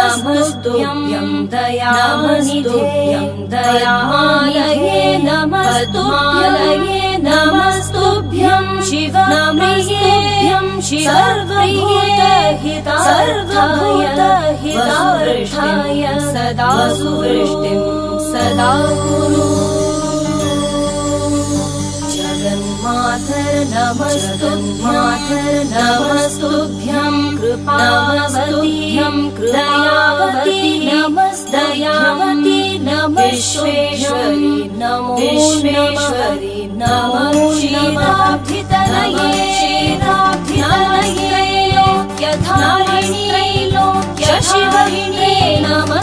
नमस्तुभ्यं दयानिधेयं दयामालये नमस्तुभ्यं नमस्तुभ्यं शिवप्रियेभ्यं सर्वभूतहिताय सदा सुवृष्टिं सदा कुरु जगन्मातर नमस्तुभ्यं कृपावतीभ्यं दयावती नमस्तेश्वरी नमो विश्वेश्वरी नमो क्षीराब्धितनये लोक्यधारिण्यै लोक्यशिवहिण्ये नमः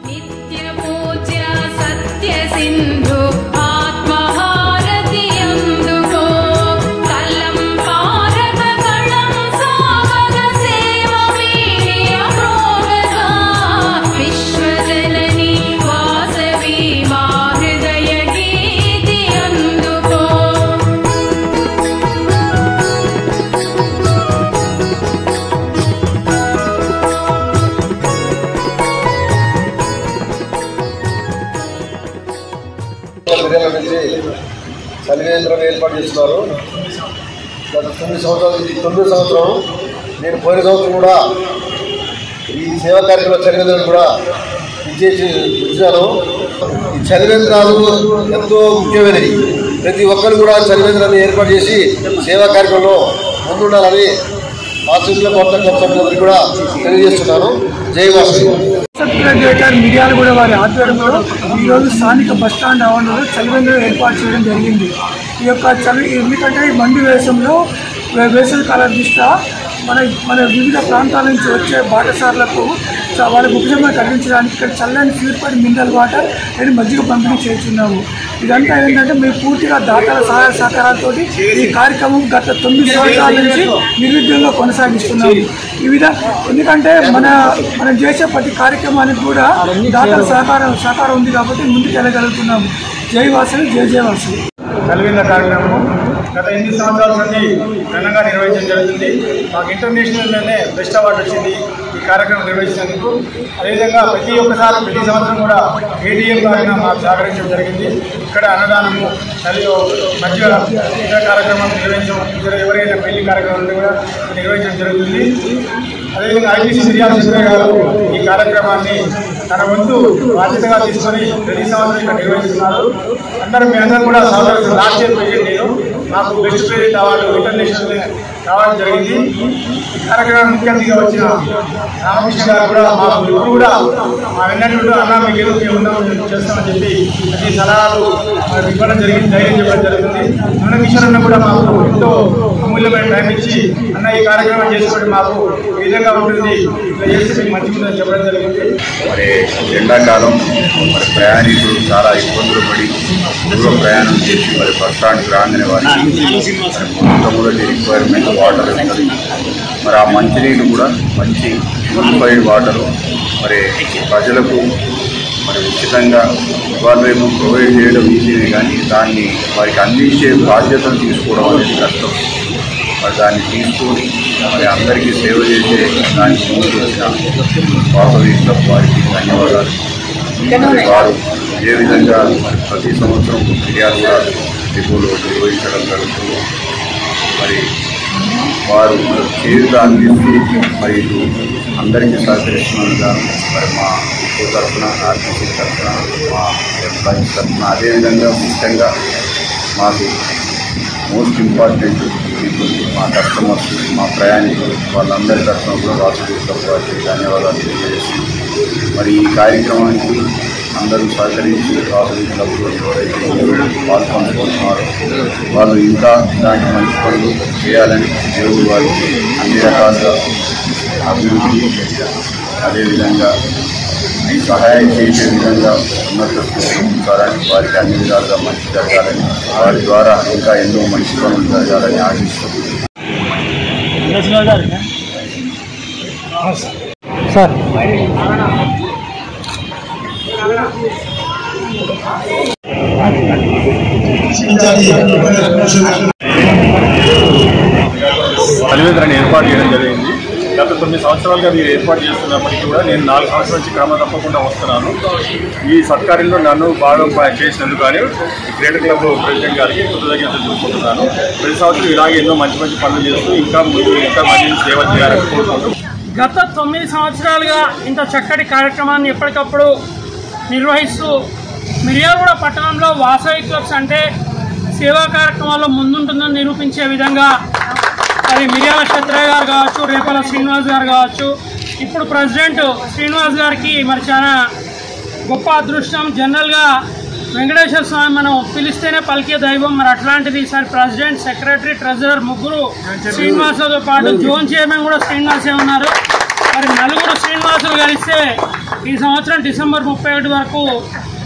नित्य पूज्य सत्य सिंधु आत्महारति अंदुको कलम पारक कलम सागर सेवा वीर्य प्रोगसा विश्व जननी वासवी मा हृदय गीति अंदुको చలివేంద్రం ఏర్పాటు చేస్తున్నారు. గత 9 సంవత్సరం నేను పోయిన సంవత్సరం కూడా ఈ సేవా కార్యక్రమ చలివేంద్రం కూడా ఇచ్చాను. ఈ చలివేంద్రాలు ఎంతో ముఖ్యమైనవి. ప్రతి ఒక్కరు కూడా చలివేంద్రాన్ని ఏర్పాటు చేసి సేవా కార్యక్రమంలో ముందుండాలని ఆశీస్సుల కొత్త సభ్యులందరికీ కూడా తెలియజేస్తున్నాను. జై వాసవి. మిర్యాల కూడా వారి ఆధ్వర్యంలో ఈరోజు స్థానిక బస్టాండ్ ఆవరణలో చలివేంద్రం ఏర్పాటు చేయడం జరిగింది. ఈ యొక్క ఎందుకంటే ఈ మండు వేసంలో వేసవి కాల దృష్ట్యా మన వివిధ ప్రాంతాల నుంచి వచ్చే బాటసార్లకు వాళ్ళకు ఉపశమనం కలిగించడానికి ఇక్కడ చల్లని ప్యూరిఫైడ్ మినరల్ వాటర్ అండ్ మజ్జిగ పంపిణీ చేస్తున్నాము. ఇదంతా ఏంటంటే మేము పూర్తిగా దాతల సహాయ సహకారాలతో ఈ కార్యక్రమం గత 9 సంవత్సరాల నుంచి నిర్విఘ్నంగా కొనసాగిస్తున్నాము. ఎందుకంటే మనం చేసే ప్రతి కార్యక్రమానికి కూడా దాతల సహకారం ఉంది కాబట్టి ముందుకు వెళ్ళగలుగుతున్నాము. జై వాసవి, జై జై వాసవి. చలివేంద్ర కార్యక్రమం గత 8 సంవత్సరాల నుండి ఘనంగా నిర్వహించడం జరుగుతుంది. మాకు ఇంటర్నేషనల్లోనే బెస్ట్ అవార్డు వచ్చింది ఈ కార్యక్రమం నిర్వహించినందుకు. అదేవిధంగా ప్రతి సంవత్సరం కూడా ఏటీఎంలో అయినా మాకు సహకరించడం జరిగింది. ఇక్కడ అన్నదానము మధ్య ఇతర కార్యక్రమాలు నిర్వహించడం, ఎవరైనా పెళ్లి కార్యక్రమాలు కూడా నిర్వహించడం జరుగుతుంది. అదేవిధంగా ఐటీసీ మిర్యాల గారు ఈ కార్యక్రమాన్ని తన వంతు బాధ్యతగా తీసుకొని ప్రతి సంవత్సరం ఇక్కడ నిర్వహిస్తున్నారు. మీ అందరూ కూడా సహకరిస్తున్నారు. లాస్ట్ ఇయర్ ప్రెసిడెంట్ నేను నాకు బెస్ట్ ప్రెసిడెంట్ అవార్డు ఇంటర్నేషనల్ రావడం జరిగింది. ఈ కార్యక్రమం ముఖ్య అతిథిగా వచ్చిన రామకృష్ణ గారు కూడా మాకు ఇప్పుడు కూడా మా వెన్నట్టు అన్న మీకు ఏదో చేస్తామని చెప్పి ప్రతి సలహాలు ఇవ్వడం జరిగింది, ధైర్యం చెప్పడం జరుగుతుంది. కిషోర్ కూడా మాకు ఎంతో అమూల్యమైన టైం ఇచ్చి అన్న ఈ కార్యక్రమం చేసుకోవడం మాకు ఈ విధంగా ఉంటుంది, ఇలా చేస్తే మీకు మంచిగుందని చెప్పడం జరిగింది. మరి ఎండాకాలం మరి ప్రయాణికులు చాలా ఇబ్బందులు పడి దూరం ప్రయాణం చేసి మరి బస్ స్టాండ్కి రాగానే వారికి మొట్టమొదటి రిక్వైర్మెంట్ వాటర్ ఉంటుంది. మరి ఆ మంచినీళ్ళు కూడా మంచి ప్యూరిఫైడ్ వాటరు మరి ప్రజలకు మరి ఉచితంగా ఇవాళ ప్రొవైడ్ చేయడం ఈజీనే, కానీ దాన్ని వారికి అందించే బాధ్యతలు తీసుకోవడం అనేది కష్టం. మరి దాన్ని తీసుకొని మరి అందరికీ సేవ చేసే దానికి ముందు వచ్చిన వాసవి క్లబ్ వారికి ధన్యవాదాలు. వారు ఏ విధంగా మరి ప్రతి సంవత్సరం మిర్యాలు కూడా డిపోలో నిర్వహించడం జరుగుతుంది. మరి వారు చేరుత అందించి మరి ఇటు అందరికీ సహకరిస్తున్న మరి మా డిపో తరఫున, ఆర్టీసీ తరఫున, మా ఎంప్లాయీస్ తరఫున, అదేవిధంగా ముఖ్యంగా మాకు మోస్ట్ ఇంపార్టెంట్ మా కస్టమర్స్, మా ప్రయాణికులు వాళ్ళందరి తరఫున కూడా వాసవి క్లబ్ వారికి ధన్యవాదాలు తెలియజేసి మరి ఈ కార్యక్రమానికి అందరూ సహకరించి వాసవి క్లబ్లో ఎవరైతే పాల్పంచుకుంటున్నారో వాళ్ళు ఇంకా ఇలాంటి మంచి పనులు చేయాలని దేవుడు వారికి అన్ని రకాలుగా అభివృద్ధి, అదేవిధంగా సహాయం చేసే విధంగా ఉన్నత స్థితికి ఉంచాలని, వారికి అన్ని విధాలుగా మంచి జరగాలని, వారి ద్వారా ఇంకా ఎన్నో మంచి పనులు జరగాలని ఆశిస్తున్నాను. సార్ చలివేంద్రాన్ని ఏర్పాటు చేయడం జరిగింది. గత 9 సంవత్సరాలుగా మీరు ఏర్పాటు చేస్తున్నప్పటికీ కూడా నేను 4 సంవత్సరాల నుంచి క్రమ తప్పకుండా వస్తున్నాను. ఈ సత్కార్యంలో నన్ను భాగం చేసినందుకు కానీ గ్రేటర్ క్లబ్ ప్రెసిడెంట్ గారికి కృతజ్ఞతలు తెలుపుకుంటున్నాను. ప్రతి సంవత్సరం ఇలాగే ఎన్నో మంచి మంచి పనులు చేస్తూ ఇంకా మంచి సేవ చేయాలని కోరుకుంటూ గత 9 సంవత్సరాలుగా ఇంత చక్కటి కార్యక్రమాన్ని ఎప్పటికప్పుడు నిర్వహిస్తూ మిర్యాలగూడ పట్టణంలో వాసవి క్లబ్స్ అంటే సేవా కార్యక్రమాల్లో ముందుంటుందని నిరూపించే విధంగా అది మిర్యాల క్షత్రయ్య గారు కావచ్చు, రేపల శ్రీనివాస్ గారు కావచ్చు. ఇప్పుడు ప్రెసిడెంట్ శ్రీనివాస్ గారికి మరి చాలా గొప్ప అదృష్టం. జనరల్గా వెంకటేశ్వర స్వామి మనం పిలిస్తేనే పలికే దైవం. మరి అట్లాంటిది ఈసారి ప్రెసిడెంట్, సెక్రటరీ, ట్రెజరర్ ముగ్గురు శ్రీనివాసులతో పాటు జోన్ చైర్మన్ కూడా శ్రీనివాసే ఉన్నారు. మరి నలుగురు శ్రీనివాసులు కలిస్తే ఈ సంవత్సరం డిసెంబర్ 31 వరకు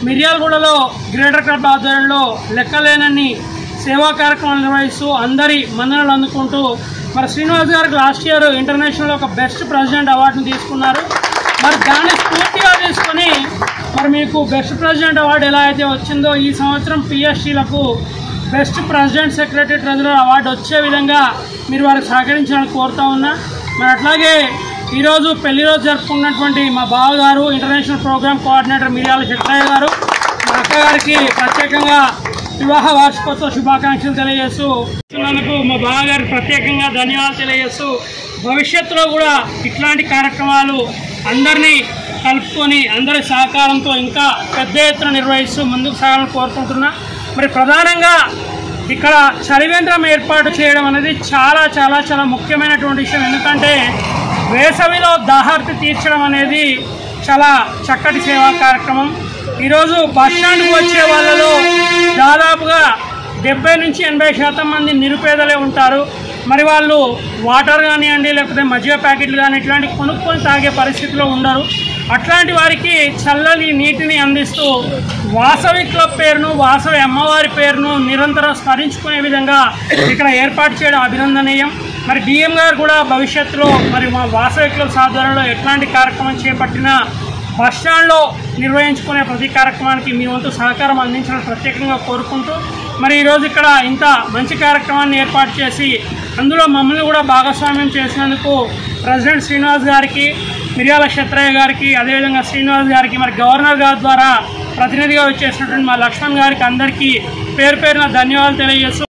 మిర్యాలగూడలో గ్రేటర్ క్లబ్ ఆధ్వర్యంలో లెక్కలేనన్ని సేవా కార్యక్రమాలు నిర్వహిస్తూ అందరి మన్ననలు అందుకుంటూ మరి శ్రీనివాస్ గారికి లాస్ట్ ఇయర్ ఇంటర్నేషనల్ ఒక బెస్ట్ ప్రెసిడెంట్ అవార్డును తీసుకున్నారు. మరి దాన్ని స్ఫూర్తిగా తీసుకొని మరి మీకు బెస్ట్ ప్రెసిడెంట్ అవార్డు ఎలా అయితే వచ్చిందో ఈ సంవత్సరం పిఎస్టీలకు best president, secretary, treasurer award వచ్చే విధంగా మీరు వారికి సహకరించాలని కోరుతా ఉన్నా. మరి అట్లాగే ఈరోజు పెళ్లి రోజు జరుపుకున్నటువంటి మా బావగారు ఇంటర్నేషనల్ ప్రోగ్రామ్ కోఆర్డినేటర్ మిర్యాల క్షత్రయ్య గారు, మా అక్కగారికి ప్రత్యేకంగా వివాహ వార్షికోత్సవ శుభాకాంక్షలు తెలియజేస్తూ మా బావగారికి ప్రత్యేకంగా ధన్యవాదాలు తెలియజేస్తూ భవిష్యత్తులో కూడా ఇట్లాంటి కార్యక్రమాలు అందరినీ కలుపుకొని అందరి సహకారంతో ఇంకా పెద్ద ఎత్తున నిర్వహిస్తూ ముందుకు సాగాలని కోరుకుంటున్నా. మరి ప్రధానంగా ఇక్కడ చలివేంద్రం ఏర్పాటు చేయడం అనేది చాలా చాలా చాలా ముఖ్యమైనటువంటి విషయం. ఎందుకంటే వేసవిలో దాహార్తి తీర్చడం అనేది చాలా చక్కటి సేవా కార్యక్రమం. ఈరోజు బస్టాండ్కి వచ్చే వాళ్ళలో దాదాపుగా 70 నుంచి 80% మంది నిరుపేదలే ఉంటారు. మరి వాళ్ళు వాటర్ కానివ్వండి, లేకపోతే మజ్జిగ ప్యాకెట్లు కానీ ఇట్లాంటి కొనుక్కొని తాగే పరిస్థితిలో ఉండరు. అట్లాంటి వారికి చల్లని నీటిని అందిస్తూ వాసవి క్లబ్ పేరును, వాసవి అమ్మవారి పేరును నిరంతరం స్మరించుకునే విధంగా ఇక్కడ ఏర్పాటు చేయడం అభినందనీయం. మరి డిఎం గారు కూడా భవిష్యత్తులో మరి మా వాసవి క్లబ్ ఆధ్వర్యంలో ఎట్లాంటి కార్యక్రమం చేపట్టినా బస్టాండ్లో నిర్వహించుకునే ప్రతి కార్యక్రమానికి మీ వంతు సహకారం అందించాలని ప్రత్యేకంగా కోరుకుంటూ మరి ఈరోజు ఇక్కడ ఇంత మంచి కార్యక్రమాన్ని ఏర్పాటు చేసి అందులో మమ్మల్ని కూడా భాగస్వామ్యం చేసినందుకు ప్రెసిడెంట్ శ్రీనివాస్ గారికి, మిర్యాల క్షత్రయ్య గారికి, అదేవిధంగా శ్రీనివాస్ గారికి, మరి గవర్నర్ గారి ద్వారా ప్రతినిధిగా వచ్చేసినటువంటి మా లక్ష్మణ్ గారికి అందరికీ పేరు పేరున ధన్యవాదాలు తెలియజేస్తూ